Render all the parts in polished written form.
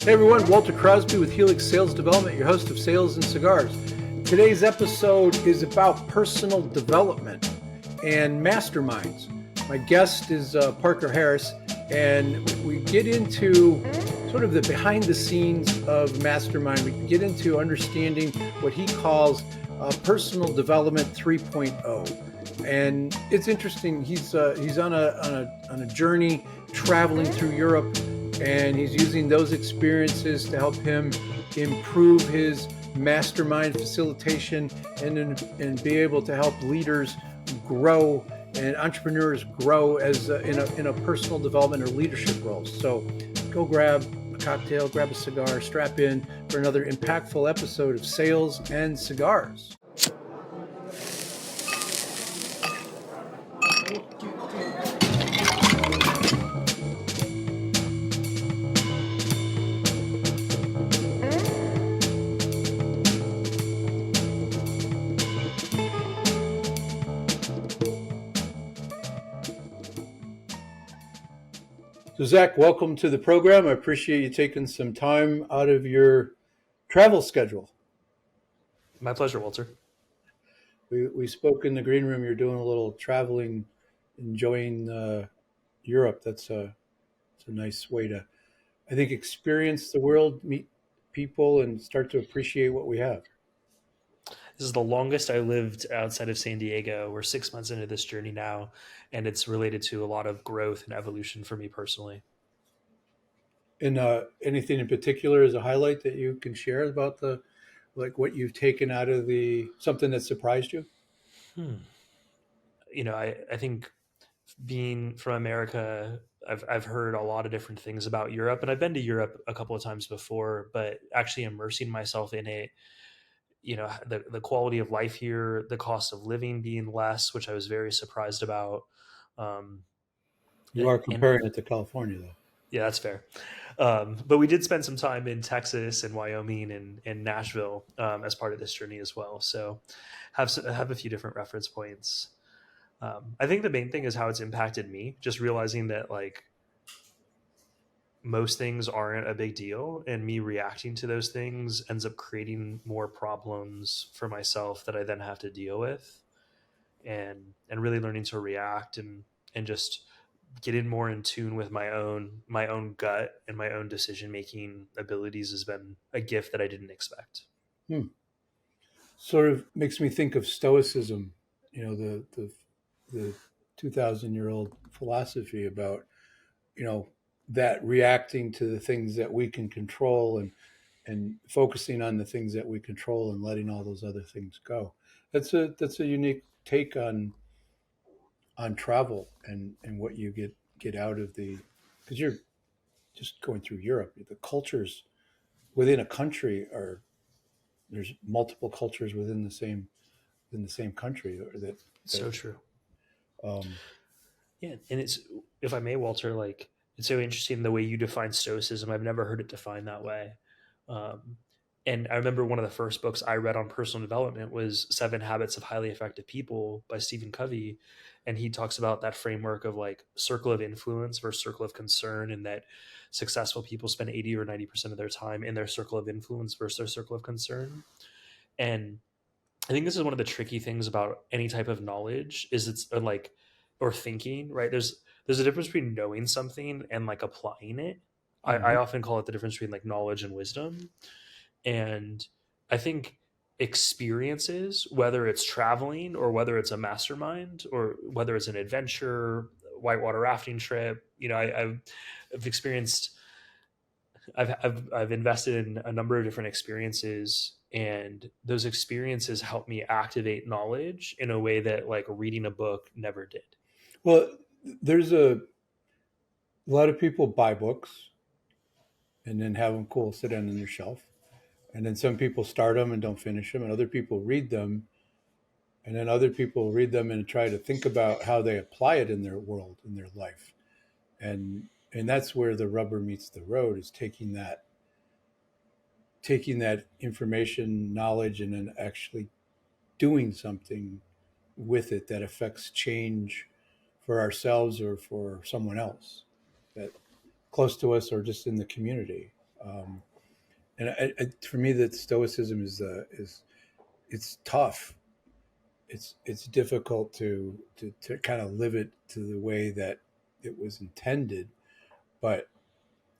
Hey everyone, Walter Crosby with Helix Sales Development, your host of Sales and Cigars. Today's episode is about personal development and masterminds. My guest is Parker Harris, and we get into sort of the behind the scenes of Mastermind. We get into understanding what he calls personal development 3.0. And it's interesting. He's on a journey traveling through Europe, and he's using those experiences to help him improve his mastermind facilitation and be able to help leaders grow and entrepreneurs grow as in a personal development or leadership role. So go grab a cocktail, grab a cigar, strap in for another impactful episode of Sales and Cigars. So Zach, welcome to the program. I appreciate you taking some time out of your travel schedule. My pleasure, Walter. We spoke in the green room. You're doing a little traveling, enjoying Europe. It's a nice way to, I think, experience the world, meet people, and start to appreciate what we have. This is the longest I lived outside of San Diego. We're 6 months into this journey now, and it's related to a lot of growth and evolution for me personally. And anything in particular as a highlight that you can share about what you've taken out of something that surprised you? I think being from America, I've heard a lot of different things about Europe, and I've been to Europe a couple of times before, but actually immersing myself in it, the quality of life here, the cost of living being less, which I was very surprised about. You are And comparing it to California, though. yeah, that's fair. But we did spend some time in Texas and Wyoming and Nashville as part of this journey as well. So have a few different reference points. I think the main thing is how it's impacted me, just realizing that like most things aren't a big deal, and me reacting to those things ends up creating more problems for myself that I then have to deal with, and really learning to react and just getting more in tune with my own gut and my own decision making abilities has been a gift that I didn't expect. Sort of makes me think of Stoicism, the 2,000-year-old philosophy about, that reacting to the things that we can control and focusing on the things that we control and letting all those other things go. That's a unique take on travel and what you get out of because you're just going through Europe. The cultures within a country there's multiple cultures within the same country So true. um, Yeah, and it's, if I may, Walter, like it's so interesting the way you define stoicism. I've never heard it defined that way. Um, and I remember one of the first books I read on personal development was Seven Habits of Highly Effective People by Stephen Covey. And he talks about that framework of like circle of influence versus circle of concern, and that successful people spend 80 or 90% of their time in their circle of influence versus their circle of concern. And I think this is one of the tricky things about any type of knowledge is it's like, or thinking, right? There's a difference between knowing something and like applying it. I mhm. often call it the difference between like knowledge and wisdom. And I think experiences, whether it's traveling or whether it's a mastermind or whether it's an adventure, whitewater rafting trip, I've experienced, I've invested in a number of different experiences, and those experiences help me activate knowledge in a way that like reading a book never did. Well, there's a lot of people buy books and then have them cool sit down on their shelf, and then some people start them and don't finish them, and other people read them, and then other people read them and try to think about how they apply it in their world, in their life, and that's where the rubber meets the road, is taking that information, knowledge, and then actually doing something with it that affects change for ourselves or for someone else that close to us or just in the community. And for me, that stoicism is it's tough. It's difficult to kind of live it to the way that it was intended, but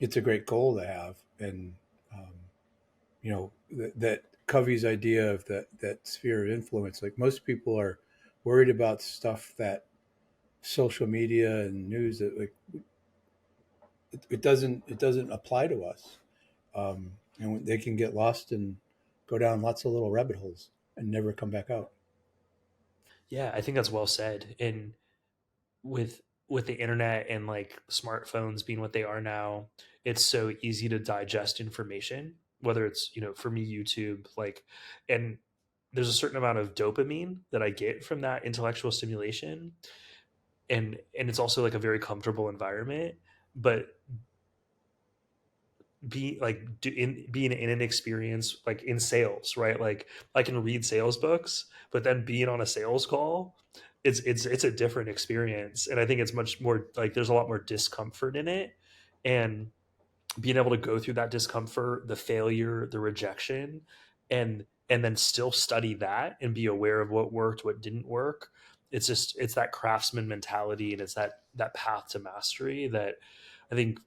it's a great goal to have. And um, that Covey's idea of that sphere of influence. Like most people are worried about stuff that social media and news that like it doesn't apply to us, and they can get lost and go down lots of little rabbit holes and never come back out. Yeah, I think that's well said. And with with the internet and like smartphones being what they are now, it's so easy to digest information, whether it's, for me, YouTube, like, and there's a certain amount of dopamine that I get from that intellectual stimulation. And it's also like a very comfortable environment. But being in an experience like in sales, right? Like I can read sales books, but then being on a sales call, it's a different experience. And I think it's much more like there's a lot more discomfort in it. And being able to go through that discomfort, the failure, the rejection, and then still study that and be aware of what worked, what didn't work. It's that craftsman mentality, and it's that path to mastery that I think,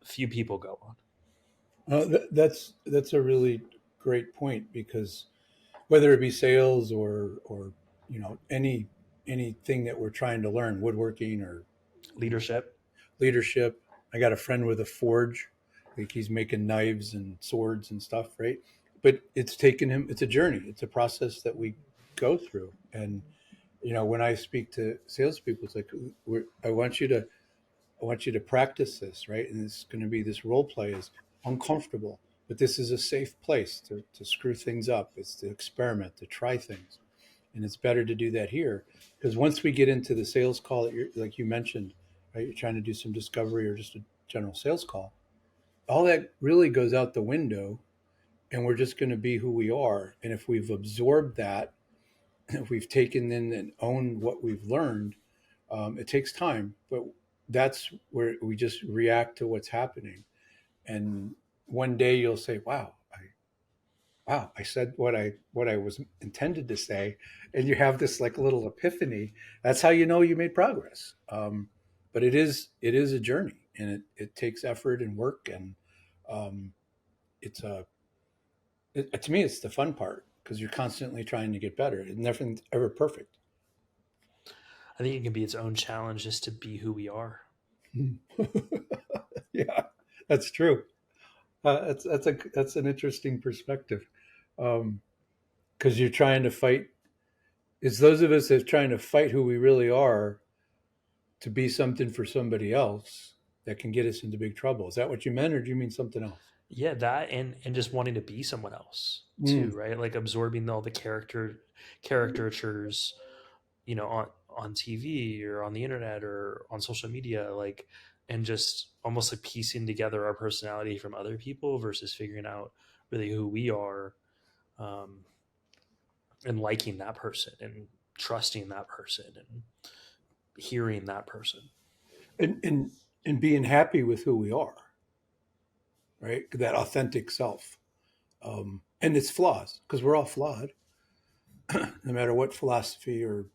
few people go on. That's a really great point because whether it be sales or anything that we're trying to learn, woodworking or Leadership. leadership. I got a friend with a forge, like he's making knives and swords and stuff, right? But it's taken him. It's a journey. It's a process that we go through. And when I speak to salespeople, it's like I want you to practice this, right? And it's going to be this role play is uncomfortable, but this is a safe place to screw things up. It's to experiment, to try things. And it's better to do that here because once we get into the sales call, like you mentioned, right? You're trying to do some discovery or just a general sales call. All that really goes out the window, and we're just going to be who we are. And if we've absorbed that, if we've taken in and owned what we've learned, it takes time, but that's where we just react to what's happening. And one day you'll say, wow, I said what I was intended to say, and you have this like little epiphany. That's how you know you made progress. But it is a journey, and it takes effort and work, and um, it's a to me it's the fun part because you're constantly trying to get better. It's nothing ever perfect. I think it can be its own challenge just to be who we are. Yeah, that's true. That's an interesting perspective, because you're trying to fight. It's those of us that are trying to fight who we really are to be something for somebody else that can get us into big trouble. Is that what you meant, or do you mean something else? Yeah, that and just wanting to be someone else Mm. too, right? Like absorbing all the caricatures, on TV or on the internet or on social media, like, and just almost like piecing together our personality from other people versus figuring out really who we are, um, and liking that person and trusting that person and hearing that person. And being happy with who we are, right? That authentic self, and its flaws, because we're all flawed. No matter what philosophy or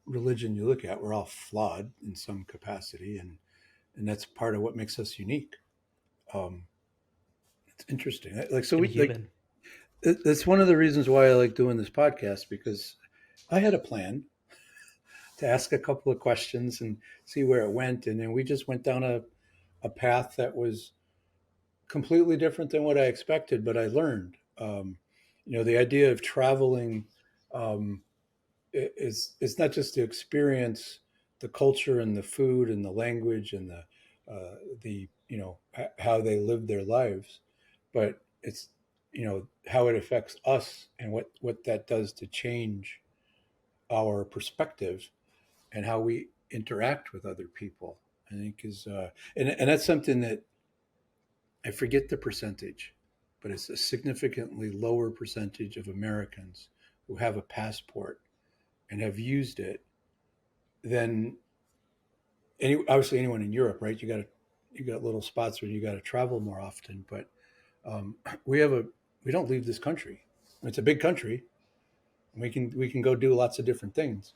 religion you look at, we're all flawed in some capacity, and that's part of what makes us unique. Um, it's interesting. Like so, And we like human. that's one of the reasons why I like doing this podcast because I had a plan to ask a couple of questions and see where it went, and then we just went down a path that was completely different than what I expected, but I learned. The idea of traveling um, is not just to experience the culture and the food and the language and the how they live their lives, but it's how it affects us and what that does to change our perspective and how we interact with other people. I think is and that's something that I forget the percentage, but it's a significantly lower percentage of Americans who have a passport and have used it than obviously anyone in Europe, right? You got little spots where you got to travel more often, but We have a we don't leave this country. It's a big country. We can go do lots of different things.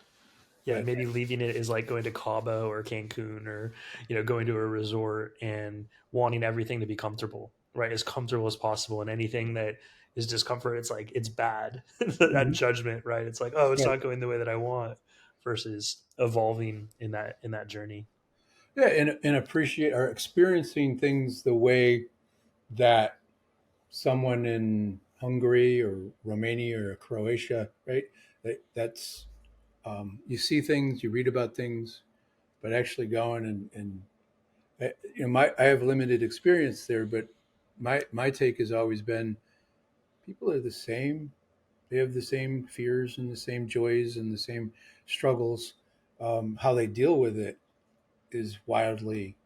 Yeah, But maybe leaving it is like going to Cabo or Cancun or going to a resort and wanting everything to be comfortable, right? As comfortable as possible, and anything that is discomfort, it's like it's bad. That Mhm. judgment, right? It's like, oh, it's Right. not going the way that I want, versus evolving in that journey. Yeah, and appreciate or experiencing things the way that someone in Hungary or Romania or Croatia, right? That's you see things, you read about things, but actually going and my I have limited experience there, but my take has always been people are the same. They have the same fears and the same joys and the same struggles. How they deal with it is wildly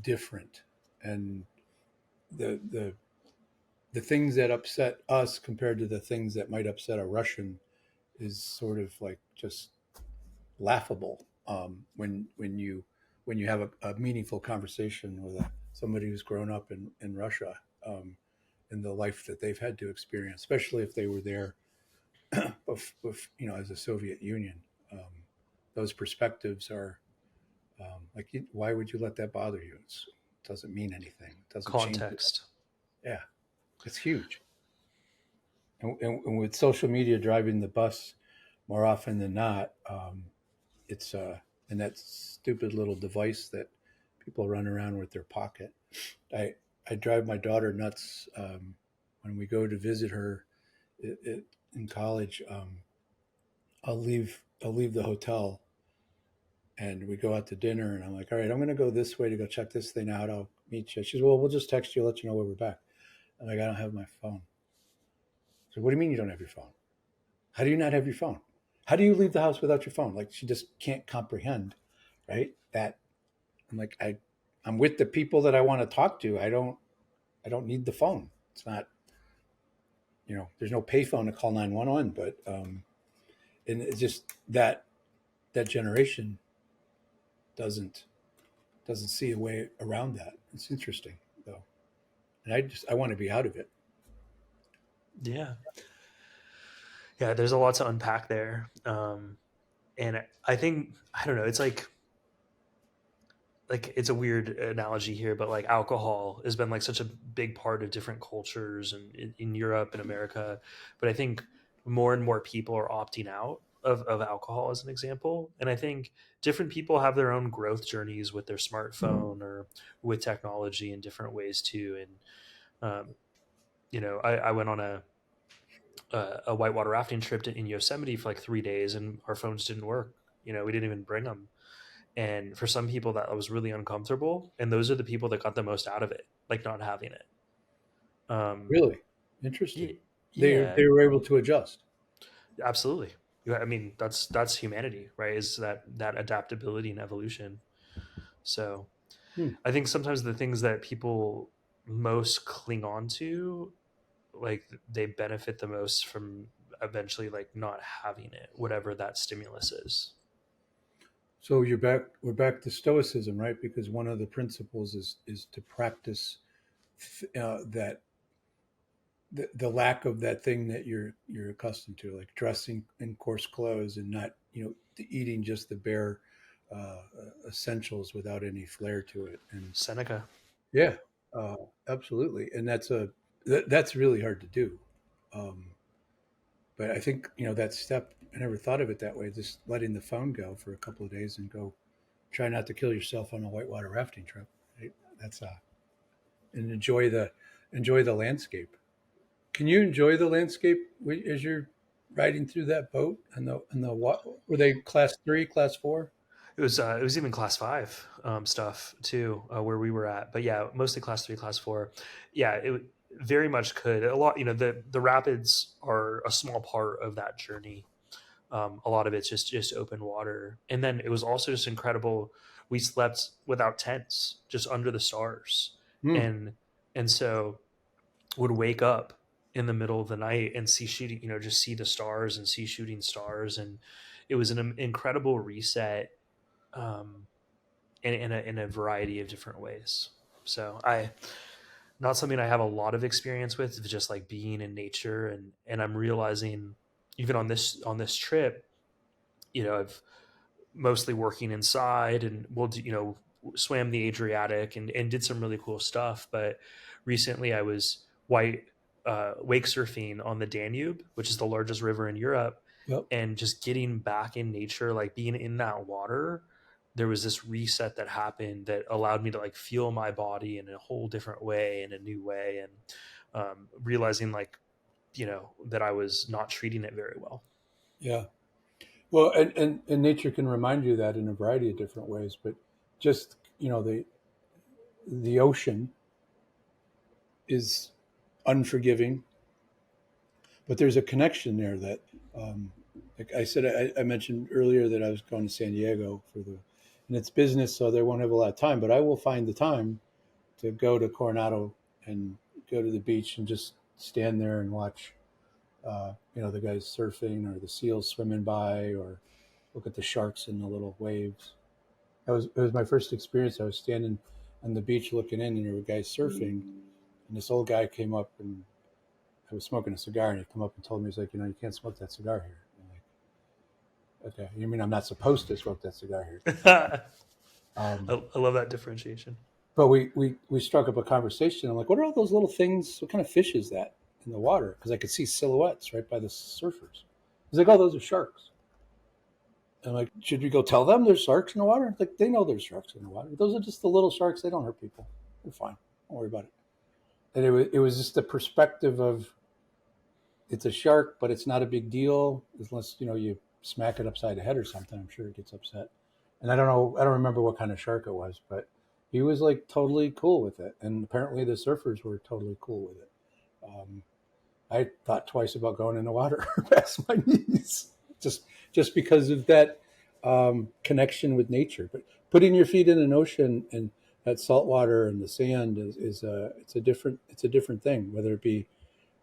different, and the the things that upset us compared to the things that might upset a Russian is sort of like just laughable when you have a meaningful conversation with somebody who's grown up in Russia, in the life that they've had to experience, especially if they were there, as a Soviet Union. Um, those perspectives are like, why would you let that bother you? It doesn't mean anything. It doesn't change it. Context. Yeah, it's huge. And with social media driving the bus more often than not, it's and that stupid little device that people run around with their pocket. I I drive my daughter nuts when we go to visit her in college. I'll leave the hotel and we go out to dinner, and I'm like, all right, I'm going to go this way to go check this thing out. I'll meet you. She's, well, we'll just text you, let you know when we're back. I'm like, I don't have my phone. So what do you mean you don't have your phone? How do you not have your phone? How do you leave the house without your phone? Like, she just can't comprehend, right? That I'm like, I'm with the people that I want to talk to. I don't need the phone. It's not, there's no payphone to call 911, but and it's just that generation doesn't doesn't see a way around that. It's interesting though, and I want to be out of it. Yeah, yeah. There's a lot to unpack there, and I think I don't know. It's like it's a weird analogy here, but like alcohol has been like such a big part of different cultures and in Europe and America. But I think more and more people are opting out of alcohol as an example. And I think different people have their own growth journeys with their smartphone or with technology in different ways too. And I went on a whitewater rafting trip in Yosemite for like 3 days, and our phones didn't work. We didn't even bring them, and for some people, that was really uncomfortable. And those are the people that got the most out of it, like not having it. Really Yeah, interesting. They yeah, they were able to adjust. absolutely. Yeah, I mean, that's humanity, right? Is that adaptability and evolution. So Hmm. I think sometimes the things that people most cling on to, like they benefit the most from eventually like not having it, whatever that stimulus is. So we're back to stoicism, right? Because one of the principles is to practice that the lack of that thing that you're accustomed to, like dressing in coarse clothes and not eating just the bare essentials without any flair to it. And Seneca. yeah, uh, absolutely. And that's really hard to do. Um, but I think that step. I never thought of it that way. Just letting the phone go for a couple of days and go try not to kill yourself on a whitewater rafting trip. Right? That's and enjoy the landscape. Can you enjoy the landscape as you're riding through that boat? And the what were they, class 3, class 4? It was even class five stuff too, where we were at. But yeah, mostly class three, class four. Yeah, very much could a lot. The rapids are a small part of that journey. A lot of it's just open water, and then it was also just incredible. We slept without tents, just under the stars, Hmm. and so would wake up in the middle of the night and see shooting. Just see the stars and see shooting stars, and it was an incredible reset. In a variety of different ways. So not something I have a lot of experience with. It's just like being in nature, and I'm realizing even on this trip, I've mostly working inside, and we'll do, swam the Adriatic and did some really cool stuff. But recently I was wake surfing on the Danube, which is the largest river in Europe, Yep. and just getting back in nature, like being in that water, there was this reset that happened that allowed me to like feel my body in a whole different way, in a new way, and realizing like, that I was not treating it very well. Yeah. Well, and nature can remind you that in a variety of different ways, but just, the ocean is unforgiving, but there's a connection there that, like I said, I mentioned earlier that I was going to San Diego and it's business, so they won't have a lot of time, but I will find the time to go to Coronado and go to the beach and just stand there and watch, the guys surfing or the seals swimming by, or look at the sharks in the little waves. It was my first experience. I was standing on the beach looking in, and there were guys surfing, and this old guy came up, and I was smoking a cigar, and he came up and told me, he's like, you can't smoke that cigar here. I'm like, okay, you mean I'm not supposed to smoke that cigar here? I Um, love that differentiation. but we struck up a conversation. I'm like, what are all those little things? What kind of fish is that in the water? Because I could see silhouettes right by the surfers. He's like, oh, those are sharks. I'm like, should we go tell them there's sharks in the water? Like, they know there's sharks in the water. Those are just the little sharks. They don't hurt people. They're fine. Don't worry about it. And it was just the perspective of, it's a shark, but it's not a big deal unless, you smack it upside the head or something. I'm sure it gets upset. And I don't know, I don't remember what kind of shark it was, but he was like totally cool with it. And apparently the surfers were totally cool with it. Um, I thought twice about going in the water past my knees, just because of that, connection with nature. But putting your feet in an ocean and that salt water and the sand is it's a different thing. Whether it be,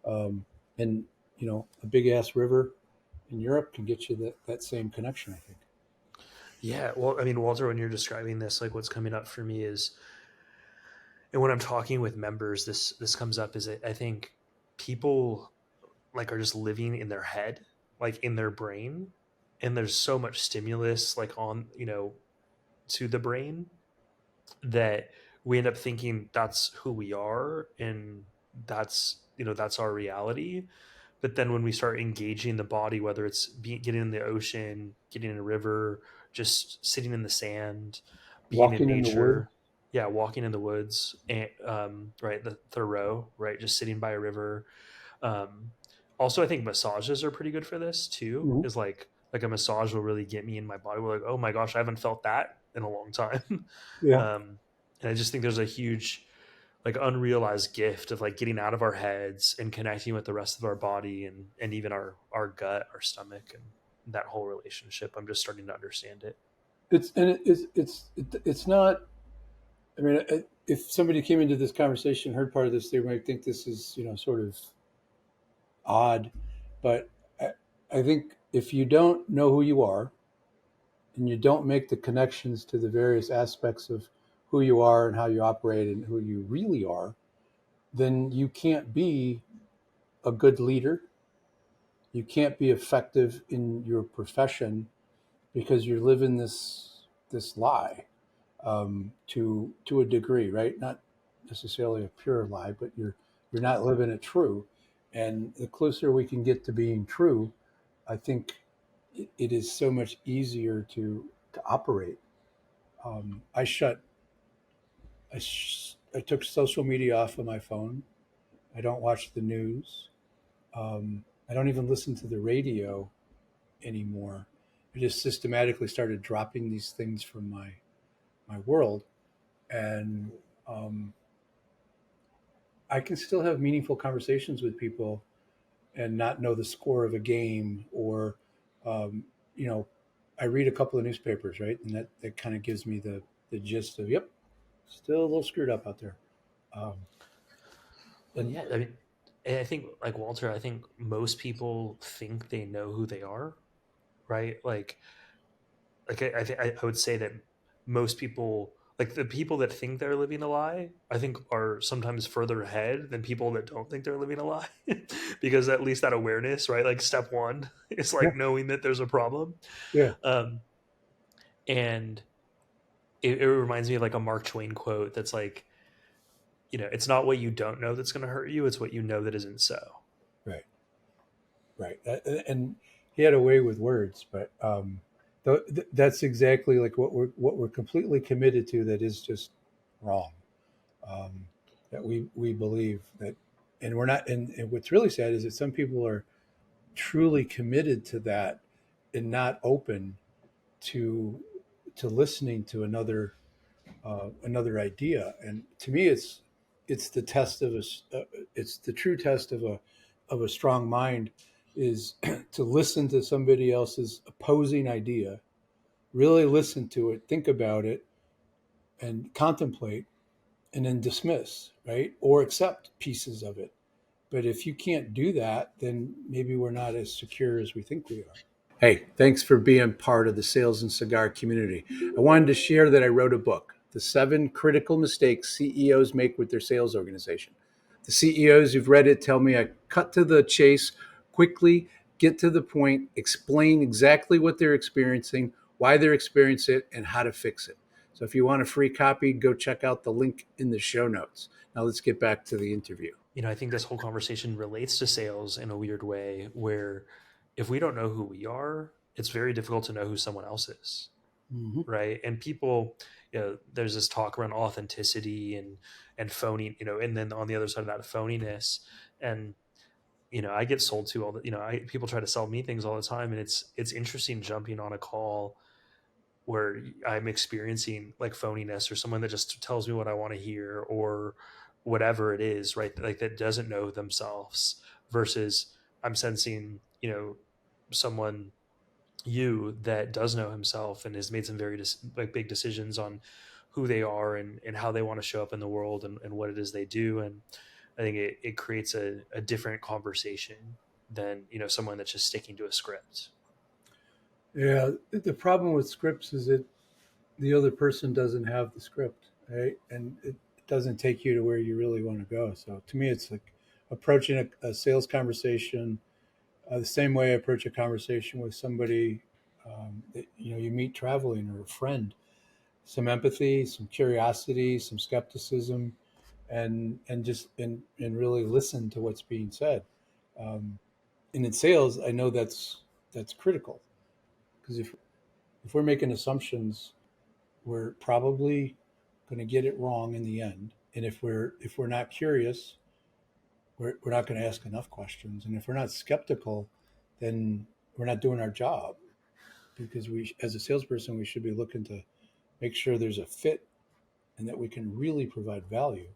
in a big ass river in Europe can get you that same connection, I think. Yeah, well, I mean, Walter, when you're describing this, like what's coming up for me is, and when I'm talking with members, this comes up, is I think people like are just living in their head, like in their brain, and there's so much stimulus like on, to the brain, that we end up thinking that's who we are, and that's our reality. But then when we start engaging the body, whether it's getting in the ocean, getting in a river, just sitting in the sand, being in Walking in the woods. nature, yeah, walking in the woods, and right, the Thoreau, right, just sitting by a river. Um, Also, I think massages are pretty good for this too. Mhm. Is like a massage will really get me in my body. We're like, oh my gosh, I haven't felt that in a long time. Yeah. And I just think there's a huge like unrealized gift of like getting out of our heads and connecting with the rest of our body, and even our gut, our stomach, and that whole relationship. I'm just starting to understand it. It's not. I mean, if somebody came into this conversation, heard part of this, they might think this is, sort of odd. But I think if you don't know who you are and you don't make the connections to the various aspects of who you are and how you operate and who you really are, then you can't be a good leader. You can't be effective in your profession because you're living this lie, to a degree, right? Not necessarily a pure lie, but you're not living it true. And the closer we can get to being true, I think it is so much easier to operate. I shut I took social media off of my phone. I don't watch the news. I don't even listen to the radio anymore. I just systematically started dropping these things from my world, and, I can still have meaningful conversations with people and not know the score of a game, or, um, you know, I read a couple of newspapers, right, and that kind of gives me the gist of, yep, still a little screwed up out there. Um, Well, and yeah, I mean, and I think like Walter, I think most people think they know who they are, right? Like I would say that most people like the people that think they're living a lie, I think are sometimes further ahead than people that don't think they're living a lie. Because at least that awareness, right? Like step one is Yeah. like knowing that there's a problem. Yeah. Um, and it reminds me of like a Mark Twain quote that's like, it's not what you don't know that's going to hurt you. It's what you know that isn't so. Right. Right. And he had a way with words, but that's exactly like what we're completely committed to. That is just wrong. Um, that we believe that, and we're not. And what's really sad is that some people are truly committed to that and not open to listening to another idea. And to me, it's the test of it's the true test of a strong mind is to listen to somebody else's opposing idea, really listen to it, think about it, and contemplate, and then dismiss, right, or accept pieces of it. But if you can't do that, then maybe we're not as secure as we think we are. Hey, thanks for being part of the Sales and Cigar community. I wanted to share that I wrote a book, The 7 Critical Mistakes CEOs Make with Their Sales Organization. The CEOs who've read it tell me I cut to the chase quickly, get to the point, explain exactly what they're experiencing, why they're experiencing it, and how to fix it. So if you want a free copy, go check out the link in the show notes. Now let's get back to the interview. I think this whole conversation relates to sales in a weird way where if we don't know who we are, it's very difficult to know who someone else is. Mm-hmm. Right. And people, there's this talk around authenticity and phony, and then on the other side of that, phoniness. And, I get sold to all the, people try to sell me things all the time. And it's interesting jumping on a call where I'm experiencing like phoniness or someone that just tells me what I want to hear or whatever it is, right? Like that doesn't know themselves versus I'm sensing, someone that does know himself and has made some very like big decisions on who they are and how they want to show up in the world and what it is they do. And I think it creates a different conversation than, someone that's just sticking to a script. Yeah, the problem with scripts is that the other person doesn't have the script, right? And it doesn't take you to where you really want to go. So to me, it's like approaching a sales conversation the same way I approach a conversation with somebody that you meet traveling or a friend. Some empathy, some curiosity, some skepticism, and just and really listen to what's being said. Um, and in sales, I know that's critical because if we're making assumptions, we're probably going to get it wrong in the end. And if we're not curious, we're not going to ask enough questions. And if we're not skeptical, then we're not doing our job because as a salesperson, we should be looking to make sure there's a fit and that we can really provide value.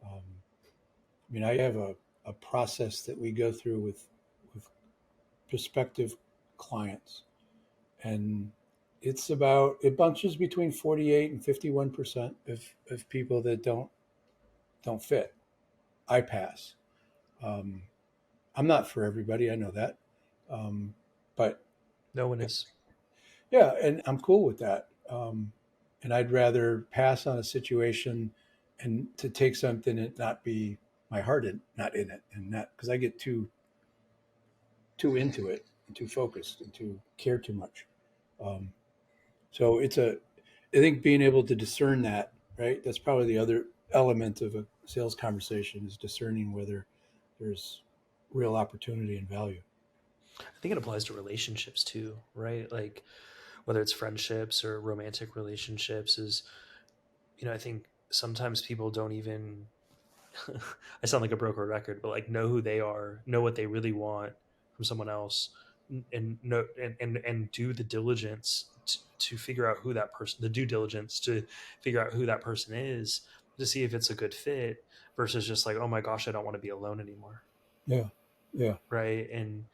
I mean, I have a process that we go through with prospective clients, and it bunches between 48 and 51% of people that don't fit. I pass. Um, I'm not for everybody. I know that. But No one is. yeah, and I'm cool with that. And I'd rather pass on a situation and to take something and not be my heart not in it, and not because I get too into it and too focused and too care too much. Um, so I think being able to discern that, right? That's probably the other element of a sales conversation is discerning whether there's real opportunity and value. I think it applies to relationships too, right? Like whether it's friendships or romantic relationships is, I think sometimes people don't even I sound like a broken record, but like know who they are, know what they really want from someone else, and know and do the diligence to figure out who that person, the due diligence to figure out who that person is to see if it's a good fit versus just like, oh my gosh, I don't want to be alone anymore, Yeah, yeah, right? And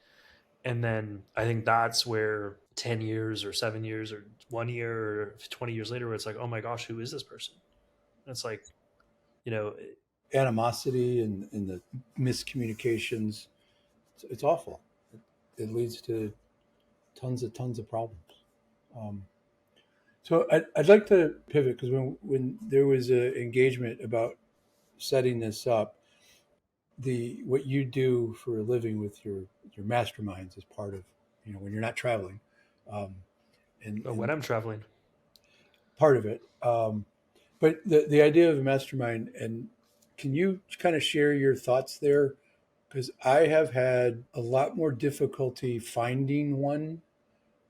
then I think that's where 10 years or 7 years or 1 year or 20 years later, where it's like, oh my gosh, who is this person? And it's like, you know, animosity and the miscommunications. It's awful. It leads to tons of problems. Um, So I'd like to pivot because when there was an engagement about setting this up, the what you do for a living with your masterminds is part of when you're not traveling, um, When and I'm traveling. part of it. But the idea of a mastermind, and can you kind of share your thoughts there? Because I have had a lot more difficulty finding one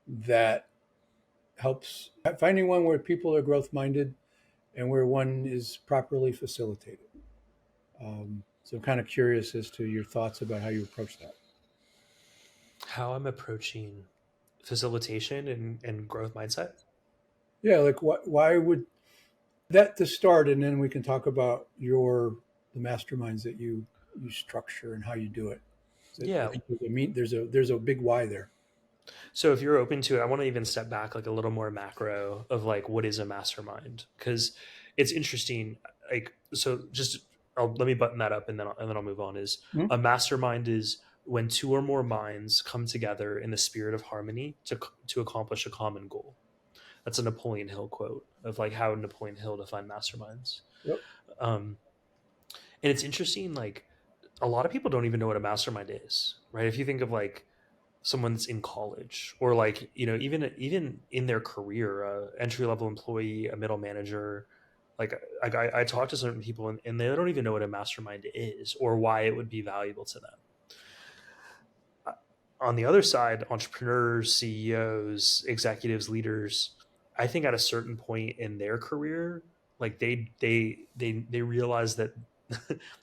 that helps, finding one where people are growth minded and where one is properly facilitated. So I'm kind of curious as to your thoughts about how you approach that. How I'm approaching facilitation and growth mindset. Yeah, like why would that to start, and then we can talk about the masterminds that you structure and how you do it. So I Yeah. think there's a big why there. So if you're open to it, I want to even step back like a little more macro of like what is a mastermind, because it's interesting. Like so, let me button that up and then I'll move on. Is Mhm. a mastermind is when two or more minds come together in the spirit of harmony to accomplish a common goal. That's a Napoleon Hill quote of like how Napoleon Hill defined masterminds. Yep. Um, and it's interesting. Like a lot of people don't even know what a mastermind is, right? If you think of like someone's in college or like even in their career, entry level employee, a middle manager, I talk to certain people and they don't even know what a mastermind is or why it would be valuable to them. On the other side, entrepreneurs, CEOs, executives, leaders, I think at a certain point in their career, like they realize that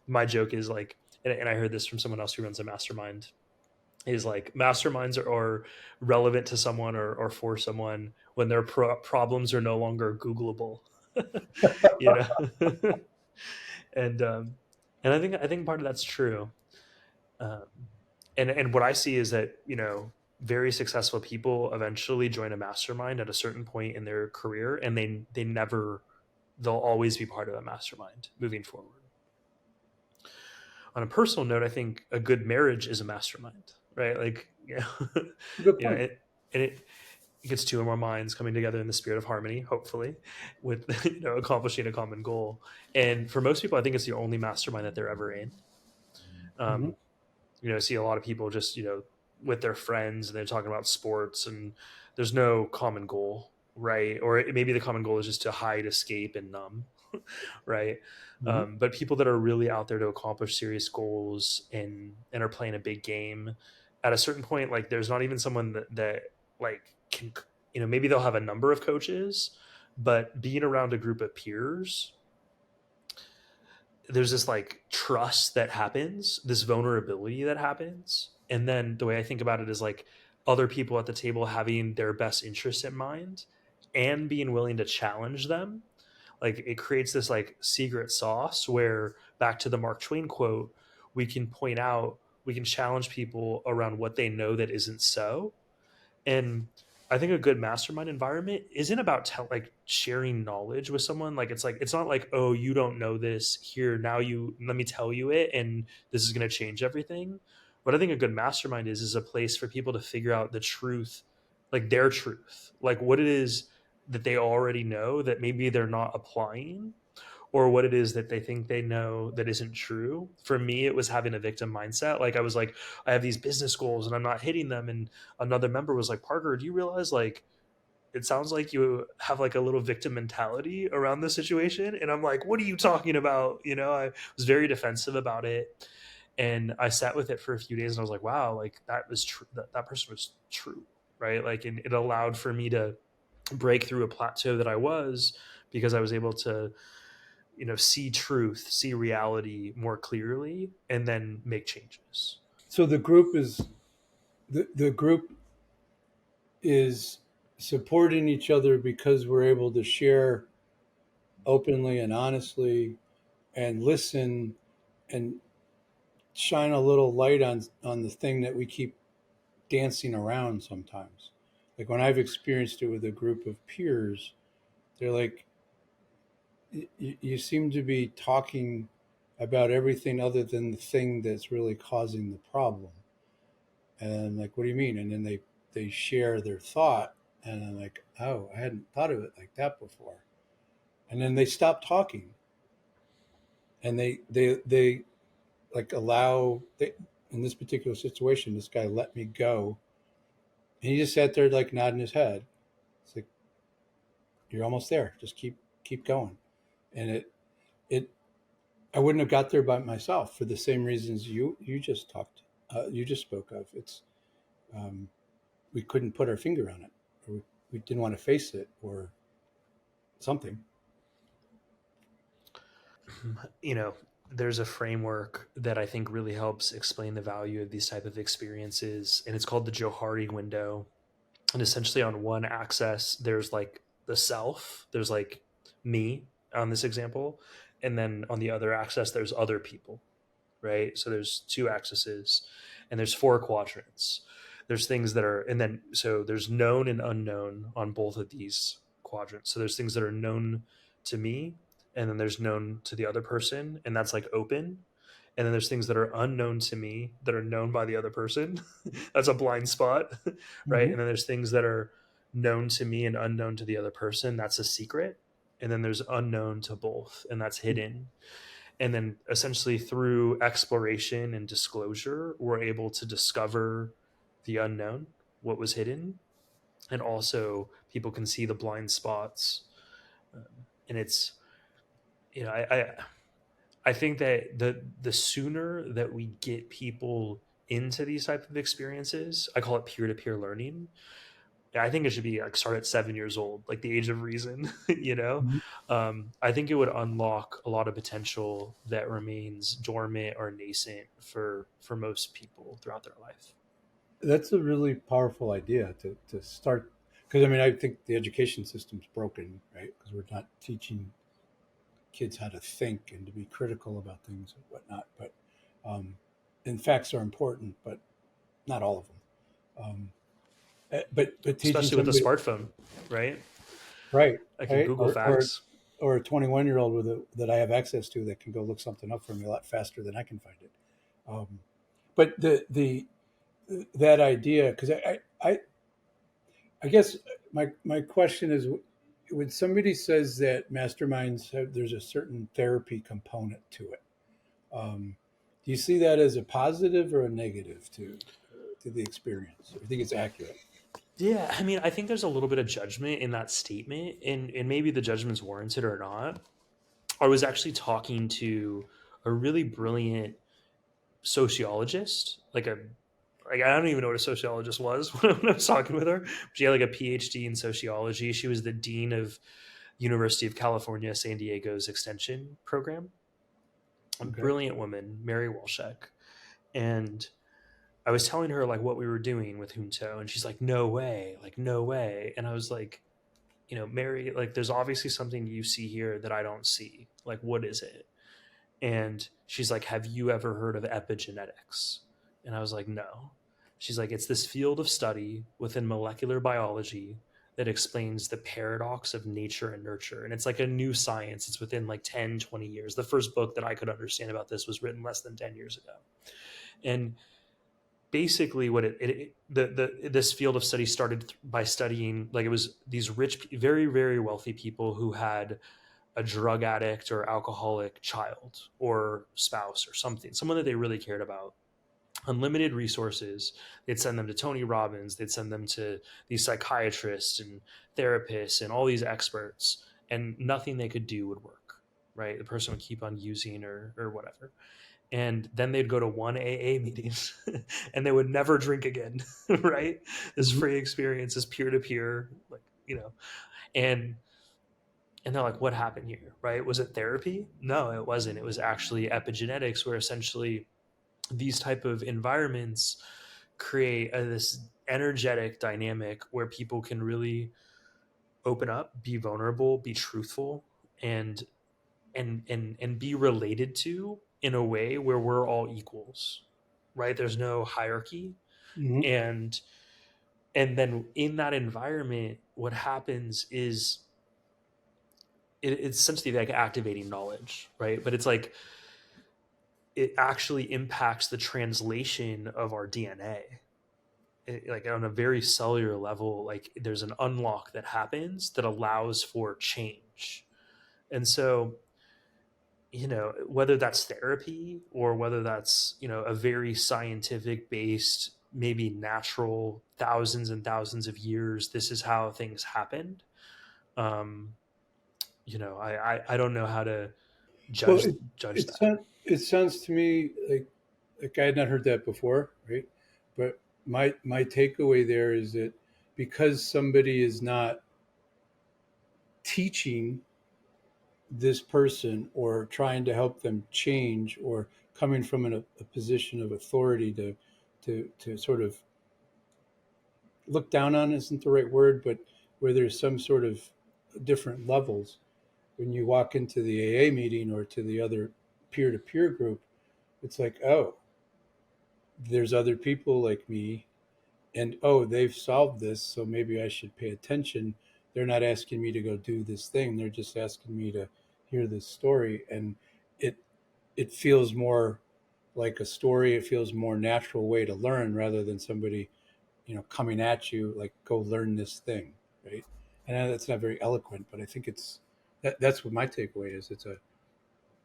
my joke is like, and I heard this from someone else who runs a mastermind, is like masterminds are relevant to someone or for someone when their problems are no longer Googleable, you know. And I think part of that's true. Um, and what I see is that very successful people eventually join a mastermind at a certain point in their career, and they'll always be part of a mastermind moving forward. On a personal note, I think a good marriage is a mastermind, right? Like, Good you know, point. it gets two or more minds coming together in the spirit of harmony, hopefully, with accomplishing a common goal. And for most people, I think it's the only mastermind that they're ever in. Hmm. Um, see a lot of people just with their friends and they're talking about sports and there's no common goal, right? Or maybe the common goal is just to hide, escape, and numb, right? Hmm. But people that are really out there to accomplish serious goals and are playing a big game, at a certain point, like there's not even someone that like can, maybe they'll have a number of coaches, but being around a group of peers, there's this like trust that happens, this vulnerability that happens. And then the way I think about it is like other people at the table having their best interests in mind and being willing to challenge them. Like it creates this like secret sauce where, back to the Mark Twain quote, we can point out, we can challenge people around what they know that isn't so. And I think a good mastermind environment isn't about like sharing knowledge with someone. Like it's not like, oh, you don't know this, here now, you let me tell you it and this is going to change everything. What I think a good mastermind is a place for people to figure out the truth, like their truth, like what it is that they already know that maybe they're not applying, or what it is that they think they know that isn't true. For me, it was having a victim mindset. Like I was like, I have these business goals and I'm not hitting them. And another member was like, Parker, do you realize like it sounds like you have like a little victim mentality around the situation? And I'm like, what are you talking about? I was very defensive about it. And I sat with it for a few days and I was like, wow, like that was true. That person was true. Right. Like, and it allowed for me to break through a plateau that I was, because I was able to see truth, see reality more clearly, and then make changes. So the group is supporting each other because we're able to share openly and honestly and listen and shine a little light on the thing that we keep dancing around sometimes. Like when I've experienced it with a group of peers, they're like, you seem to be talking about everything other than the thing that's really causing the problem. And like, what do you mean? And then they share their thought, And I'm like, oh, I hadn't thought of it like that before. And then they stopped talking, and they like in this particular situation, this guy let me go, and he just sat there like nodding his head. It's like, you're almost there. Just keep going. And it I wouldn't have got there by myself for the same reasons you just you just spoke of. It's um, we couldn't put our finger on it, or we didn't want to face it, or something. You know, there's a framework that I think really helps explain the value of these type of experiences, and it's called the Johari window. And essentially, on one axis, there's like the self, there's like me on this example, and then on the other axis, there's other people, right? So there's two axes, and there's four quadrants. There's things that are, and then so there's known and unknown on both of these quadrants. So there's things that are known to me, and then there's known to the other person, and that's like open. And then there's things that are unknown to me that are known by the other person. That's a blind spot, right? Mm-hmm. And then there's things that are known to me and unknown to the other person. That's a secret. And then there's unknown to both, and that's hidden. And then essentially through exploration and disclosure, we're able to discover the unknown, what was hidden, and also people can see the blind spots. And it's, you know, I think that the sooner that we get people into these type of experiences, I call it peer-to-peer learning. I think it should be like start at 7 years old, like the age of reason, you know? Mm-hmm. I think it would unlock a lot of potential that remains dormant or nascent for most people throughout their life. That's a really powerful idea to start, because I mean I think the education system's broken, right? Because we're not teaching kids how to think and to be critical about things and whatnot. But and facts are important, but not all of them. But teaching Especially with a somebody, smartphone, right? right, I can right, Google facts. or a 21-year-old that I have access to that can go look something up for me a lot faster than I can find it. But the that idea, because I guess my question is, when somebody says that masterminds have, there's a certain therapy component to it. Do you see that as a positive or a negative to the experience? I think it's accurate. Yeah, I mean, I think there's a little bit of judgment in that statement, and maybe the judgment's warranted or not. I was actually talking to a really brilliant sociologist, like I don't even know what a sociologist was when I was talking with her. She had like a PhD in sociology. She was the dean of University of California, San Diego's extension program. A Okay. brilliant woman, Mary Walshek. And I was telling her like what we were doing with Junto, and she's like, "No way, like no way." And I was like, you know, Mary, like there's obviously something you see here that I don't see. Like, what is it? And she's like, "Have you ever heard of epigenetics?" And I was like, "No." She's like, "It's this field of study within molecular biology that explains the paradox of nature and nurture." And it's like a new science. It's within like 10, 20 years. The first book that I could understand about this was written less than 10 years ago. And basically what this field of study started by studying, like, it was these rich, very, very wealthy people who had a drug addict or alcoholic child or spouse or something, someone that they really cared about, unlimited resources. They'd send them to Tony Robbins, they'd send them to these psychiatrists and therapists and all these experts, and nothing they could do would work, right? The person would keep on using or whatever. And then they'd go to one AA meeting and they would never drink again, right? This Mm-hmm. free experience, this peer to peer, like, you know, and they're like, what happened here, right? Was it therapy? No, it wasn't. It was actually epigenetics, where essentially these type of environments create this energetic dynamic where people can really open up, be vulnerable, be truthful, and and be related to in a way where we're all equals, right? There's no hierarchy. Mm-hmm. And and then in that environment, what happens is it's essentially like activating knowledge, right? But it's like it actually impacts the translation of our DNA. like on a very cellular level, like there's an unlock that happens that allows for change. And so, whether that's therapy or whether that's, a very scientific based, maybe natural, thousands and thousands of years, this is how things happened. Um, I don't know how to Well, judge judge it, that. sound, it sounds to me like I had not heard that before, right? But my takeaway there is that because somebody is not teaching this person or trying to help them change or coming from a position of authority to sort of look down on isn't the right word, but where there's some sort of different levels. When you walk into the AA meeting or to the other peer-to-peer group, it's like, oh, there's other people like me, and oh, they've solved this, so maybe I should pay attention. They're not asking me to go do this thing, they're just asking me to hear this story. And it it feels more like a story. It feels more natural way to learn rather than somebody, coming at you like, go learn this thing, right? And I know that's not very eloquent, but I think that's what my takeaway is.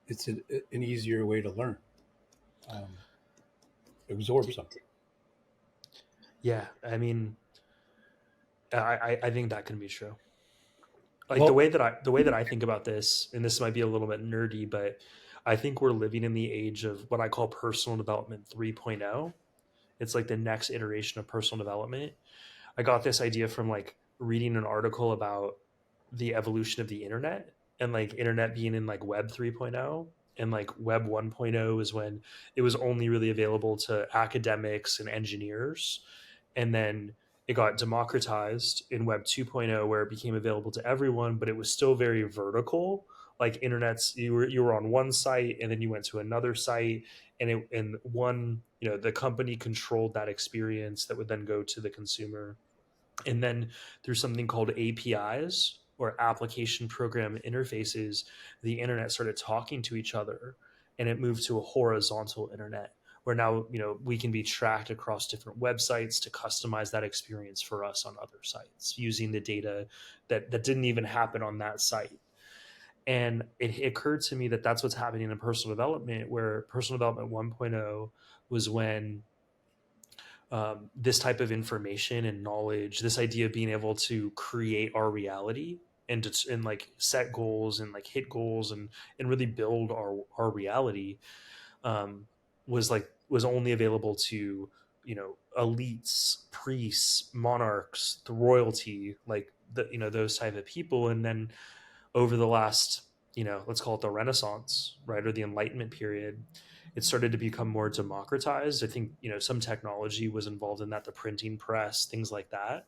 It's an easier way to learn, um, absorb something. Yeah, I mean, I think that can be true. Like Well, the way that I think about this, and this might be a little bit nerdy, but I think we're living in the age of what I call personal development 3.0. It's like the next iteration of personal development. I got this idea from like reading an article about the evolution of the internet, and like internet being in like web 3.0, and like web 1.0 is when it was only really available to academics and engineers. And then it got democratized in web 2.0 where it became available to everyone, but it was still very vertical. Like internet's, you were on one site and then you went to another site, and one, the company controlled that experience that would then go to the consumer. And then through something called APIs, or application program interfaces, the internet started talking to each other, and it moved to a horizontal internet where now, we can be tracked across different websites to customize that experience for us on other sites using the data that didn't even happen on that site. And it occurred to me that that's what's happening in personal development, where personal development 1.0 was when this type of information and knowledge, this idea of being able to create our reality, and like set goals and like hit goals, and really build our reality, um, was only available to, elites, priests, monarchs, the royalty, like those type of people. And then over the last, let's call it the Renaissance, right, or the Enlightenment period, it started to become more democratized. I think, some technology was involved in that, the printing press, things like that.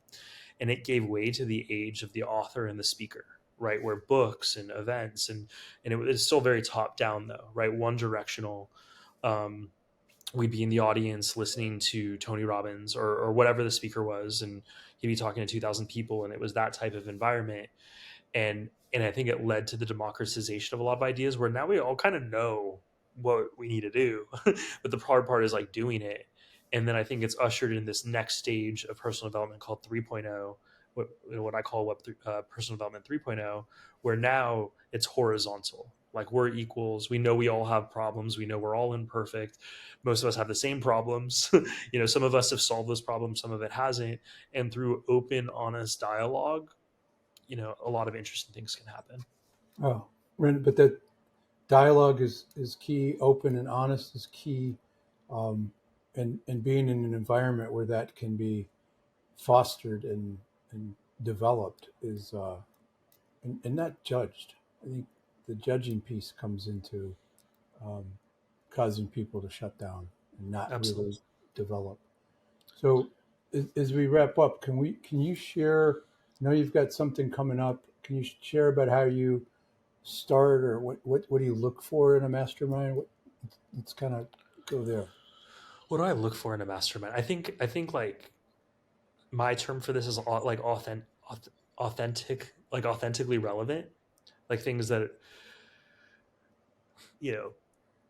And it gave way to the age of the author and the speaker, right, where books and events, and it was still very top down though, right, one directional. um, we'd be in the audience listening to Tony Robbins, or whatever the speaker was, and he'd be talking to 2,000 people, and it was that type of environment. And I think it led to the democratization of a lot of ideas, where now we all kind of know what we need to do, but the hard part is like doing it. And then I think it's ushered in this next stage of personal development called 3.0, what I call personal development 3.0, where now it's horizontal. Like we're equals. We know we all have problems. We know we're all imperfect. Most of us have the same problems. Some of us have solved those problems, some of it hasn't. And through open, honest dialogue, a lot of interesting things can happen. oh, but that dialogue is key. Open and honest is key, and being in an environment where that can be fostered and developed is and not judged. I think the judging piece comes into um, causing people to shut down and not Absolutely. really develop. So as we wrap up, can you share? I know you've got something coming up. Can you share about how you start, or what do you look for in a mastermind? Let's kind of go there. What do I look for in a mastermind? I think like my term for this is like authentic, like authentically relevant, like things that, you know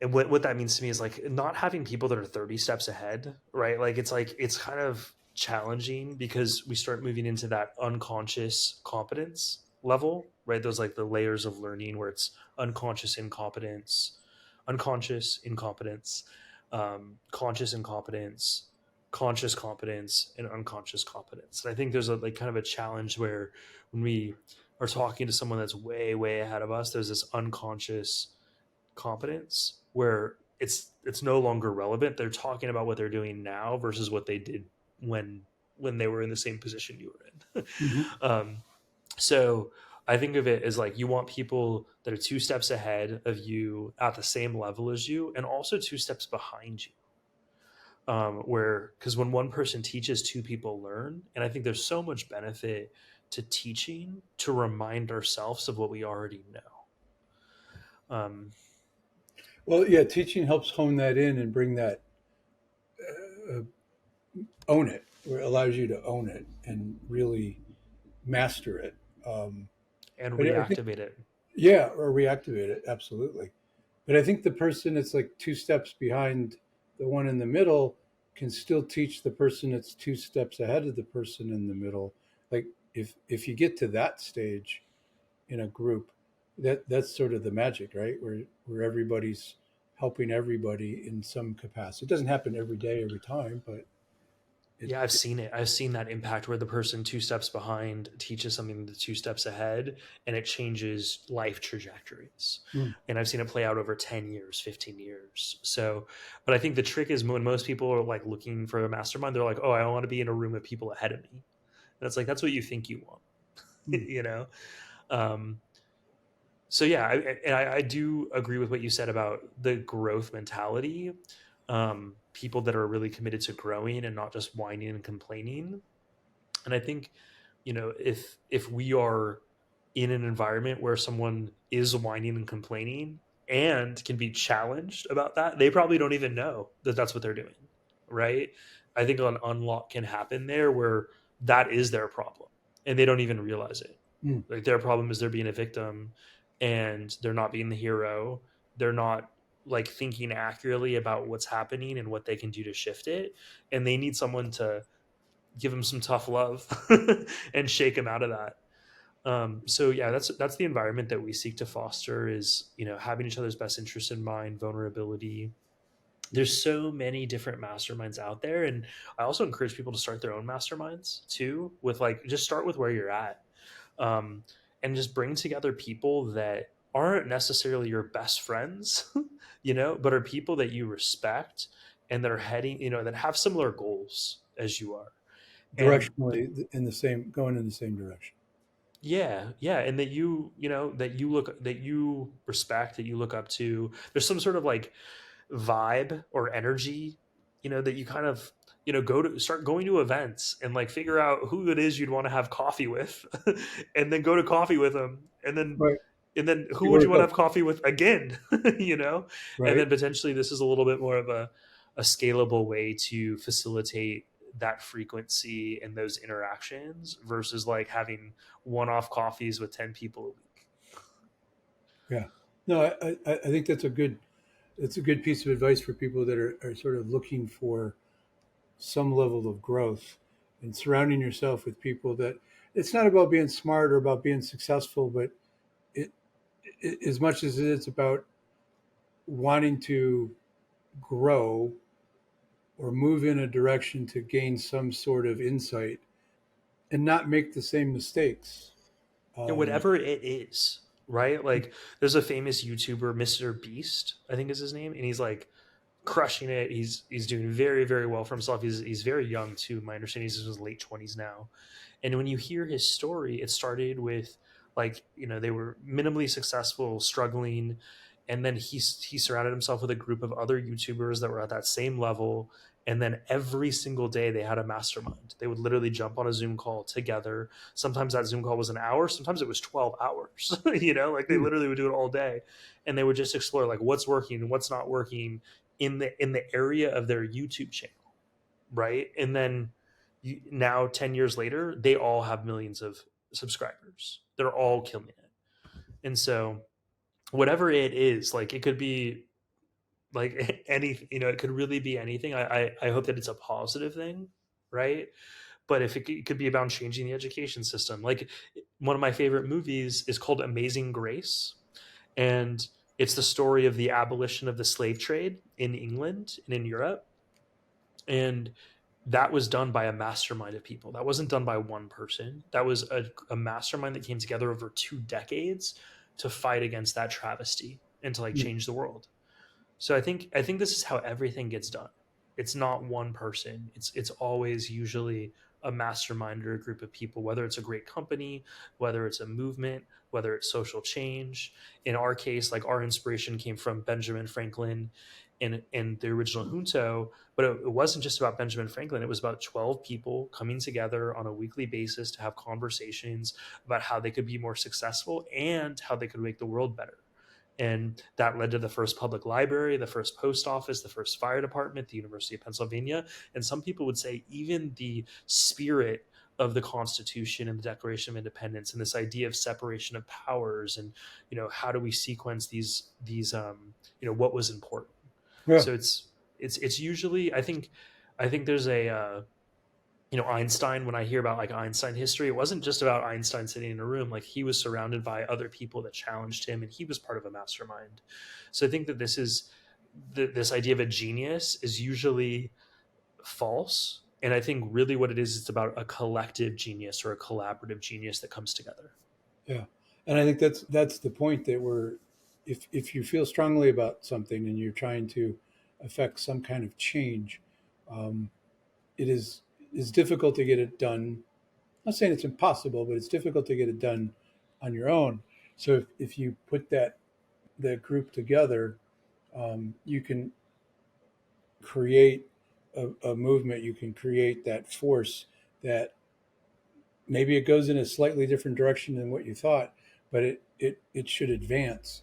and what that means to me is like not having people that are 30 steps ahead, right? Like it's kind of challenging because we start moving into that unconscious competence level, right? Those like the layers of learning where it's unconscious incompetence, unconscious incompetence, conscious incompetence, conscious competence, and unconscious competence. And I think there's a like kind of a challenge where when we are talking to someone that's way, way ahead of us, there's this unconscious competence where it's no longer relevant. They're talking about what they're doing now versus what they did when when they were in the same position you were in. Hmm. So I think of it as like you want people that are two steps ahead of you at the same level as you and also two steps behind you. Where because when one person teaches, two people learn. And I think there's so much benefit to teaching to remind ourselves of what we already know. Well, yeah, teaching helps hone that in and bring that, uh, own it, or allows you to own it and really master it. Um, and but I think, reactivate it. yeah, or reactivate it, absolutely. But I think the person that's like two steps behind the one in the middle can still teach the person that's two steps ahead of the person in the middle. Like if you get to that stage in a group, that's sort of the magic, right? Where everybody's helping everybody in some capacity. It doesn't happen every day, every time, but Yeah, I've seen it. I've seen that impact where the person two steps behind teaches something the two steps ahead and it changes life trajectories. mm, And I've seen it play out over 10 years, 15 years. So, but I think the trick is when most people are like looking for a mastermind, they're like, oh, I want to be in a room with people ahead of me. And it's like, that's what you think you want, mm. you know? Um, so yeah, I do agree with what you said about the growth mentality. People that are really committed to growing and not just whining and complaining. And I think, if we are in an environment where someone is whining and complaining and can be challenged about that, they probably don't even know that that's what they're doing, right? I think an unlock can happen there where that is their problem and they don't even realize it. Mm. Like their problem is they're being a victim and they're not being the hero. They're not like thinking accurately about what's happening and what they can do to shift it. And they need someone to give them some tough love and shake them out of that. So yeah, that's the environment that we seek to foster is, having each other's best interest in mind, vulnerability. There's so many different masterminds out there. And I also encourage people to start their own masterminds too, with like, just start with where you're at. Um, and just bring together people that aren't necessarily your best friends, but are people that you respect and that are heading, that have similar goals as you are. And Directionally in the same, going in the same direction. yeah, yeah, and that that you respect, that you look up to. There's some sort of like vibe or energy, that you kind of, start going to events and like figure out who it is you'd want to have coffee with, and then go to coffee with them, Right. and then who See would where you it want to goes. have coffee with again, and Right. then potentially this is a little bit more of a scalable way to facilitate that frequency and those interactions versus like having one-off coffees with 10 people a week. Yeah. No, I think that's a good piece of advice for people that are sort of looking for some level of growth, and surrounding yourself with people that, it's not about being smart or about being successful, but it, as much as it's about wanting to grow or move in a direction to gain some sort of insight and not make the same mistakes. And Um, whatever it is, right? Like there's a famous YouTuber, Mr. Beast, I think is his name, and he's like crushing it. He's doing very, very well for himself. He's very young too. My understanding is he's in his late 20s now. And when you hear his story, it started with like, they were minimally successful, struggling, and then he surrounded himself with a group of other YouTubers that were at that same level. And then every single day they had a mastermind. They would literally jump on a Zoom call together. Sometimes that Zoom call was an hour, sometimes it was 12 hours. Like they literally would do it all day. And they would just explore like what's working and what's not working in the area of their YouTube channel, right? And then now 10 years later, they all have millions of subscribers. They're all killing it. And so whatever it is, like it could be like anything, it could really be anything. I hope that it's a positive thing, right? But if it could be about changing the education system. Like one of my favorite movies is called Amazing Grace, and it's the story of the abolition of the slave trade in England and in Europe. And that was done by a mastermind of people. That wasn't done by one person. That was a mastermind that came together over 2 decades to fight against that travesty and to like Mm. change the world. So I think this is how everything gets done. It's not one person. It's always usually a mastermind or a group of people, whether it's a great company, whether it's a movement, whether it's social change. In our case, like our inspiration came from Benjamin Franklin and the original junto, but it wasn't just about Benjamin Franklin. It was about 12 people coming together on a weekly basis to have conversations about how they could be more successful and how they could make the world better. And that led to the first public library, the first post office, the first fire department, the University of Pennsylvania. And some people would say even the spirit of the Constitution and the Declaration of Independence and this idea of separation of powers and, how do we sequence these what was important. Yeah. So it's usually I think there's a Einstein, when I hear about like Einstein history, it wasn't just about Einstein sitting in a room. Like he was surrounded by other people that challenged him and he was part of a mastermind. So I think that this idea of a genius is usually false. And I think really what it is, it's about a collective genius or a collaborative genius that comes together. Yeah. And I think that's the point, that if you feel strongly about something and you're trying to affect some kind of change, it is difficult to get it done. I'm not saying it's impossible, but it's difficult to get it done on your own. So if you put the group together, you can create a movement. You can create that force that maybe it goes in a slightly different direction than what you thought, but it should advance,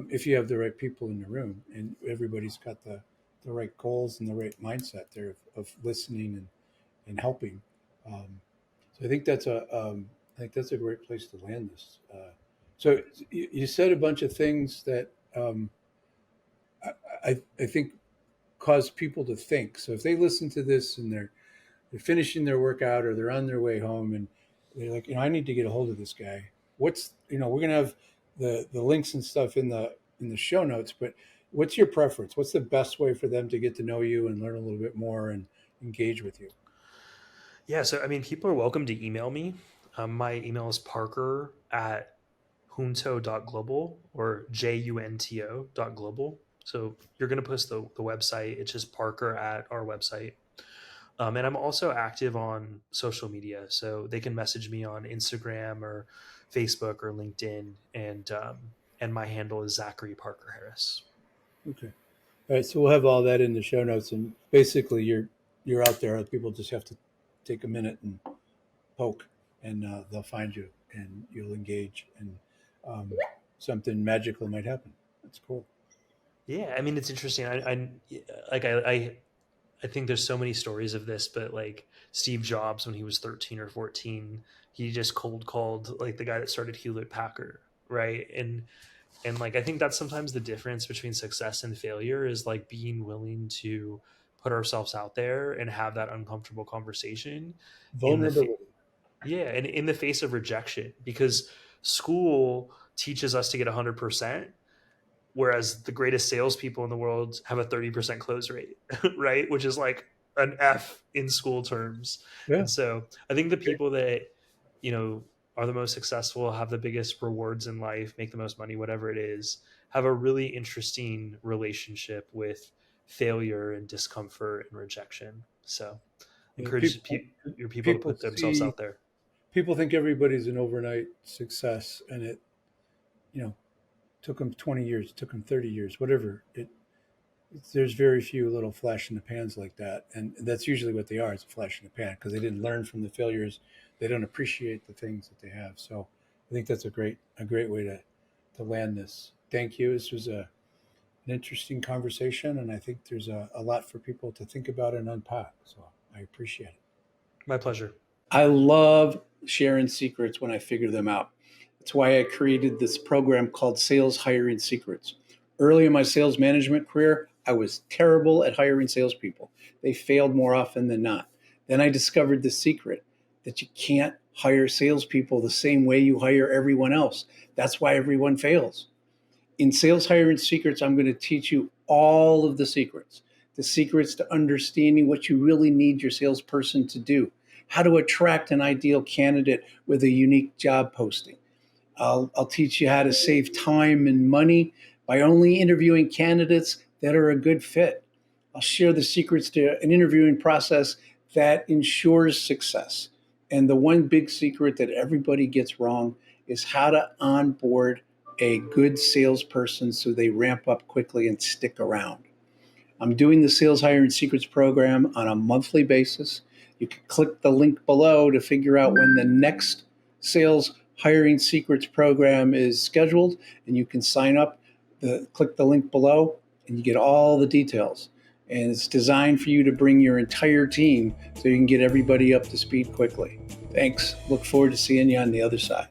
if you have the right people in the room and everybody's got the right goals and the right mindset there of listening and helping. So I think that's a great place to land this. So you said a bunch of things that, I think cause people to think. So if they listen to this and they're finishing their workout or they're on their way home and they're like, I need to get a hold of this guy. We're going to have the links and stuff in the show notes, but what's your preference? What's the best way for them to get to know you and learn a little bit more and engage with you? Yeah. So, I mean, people are welcome to email me. My email is parker@junto.global or junto.global. So you're going to post the website. It's just Parker at our website. And I'm also active on social media. So they can message me on Instagram or Facebook or LinkedIn. And my handle is Zachary Parker Harris. Okay. All right. So we'll have all that in the show notes, and basically you're out there. People just have to take a minute and poke, and they'll find you, and you'll engage, and something magical might happen. That's cool. Yeah. I mean, it's interesting. I think there's so many stories of this, but like Steve Jobs, when he was 13 or 14, he just cold called like the guy that started Hewlett Packard. Right. And like, I think that's sometimes the difference between success and failure is like being willing to put ourselves out there and have that uncomfortable conversation Vulnerability. and in the face of rejection, because school teaches us to get 100%. Whereas the greatest salespeople in the world have a 30% close rate, right? Which is like an F in school terms. Yeah. And so I think the people that, are the most successful, have the biggest rewards in life, make the most money, whatever it is, have a really interesting relationship with failure and discomfort and rejection. So encourage your people to People put themselves see out there. people think everybody's an overnight success, and it you know took them 20 years, took them 30 years, whatever. There's very few little flash in the pans like that, and that's usually what they are. It's a flash in the pan because they didn't learn from the failures. They don't appreciate the things that they have. So I think that's a great way to land this. Thank you. This was an interesting conversation, and I think there's a lot for people to think about and unpack. So I appreciate it. My pleasure. I love sharing secrets when I figure them out. That's why I created this program called Sales Hiring Secrets. Early in my sales management career, I was terrible at hiring salespeople. They failed more often than not. Then I discovered the secret that you can't hire salespeople the same way you hire everyone else. That's why everyone fails. In Sales Hiring Secrets, I'm going to teach you all of the secrets to understanding what you really need your salesperson to do, how to attract an ideal candidate with a unique job posting. I'll teach you how to save time and money by only interviewing candidates that are a good fit. I'll share the secrets to an interviewing process that ensures success. And the one big secret that everybody gets wrong is how to onboard a good salesperson so they ramp up quickly and stick around. I'm doing the Sales Hiring Secrets program on a monthly basis. You can click the link below to figure out when the next Sales Hiring Secrets program is scheduled, and you can sign up. Click the link below, and you get all the details. And it's designed for you to bring your entire team so you can get everybody up to speed quickly. Thanks. Look forward to seeing you on the other side.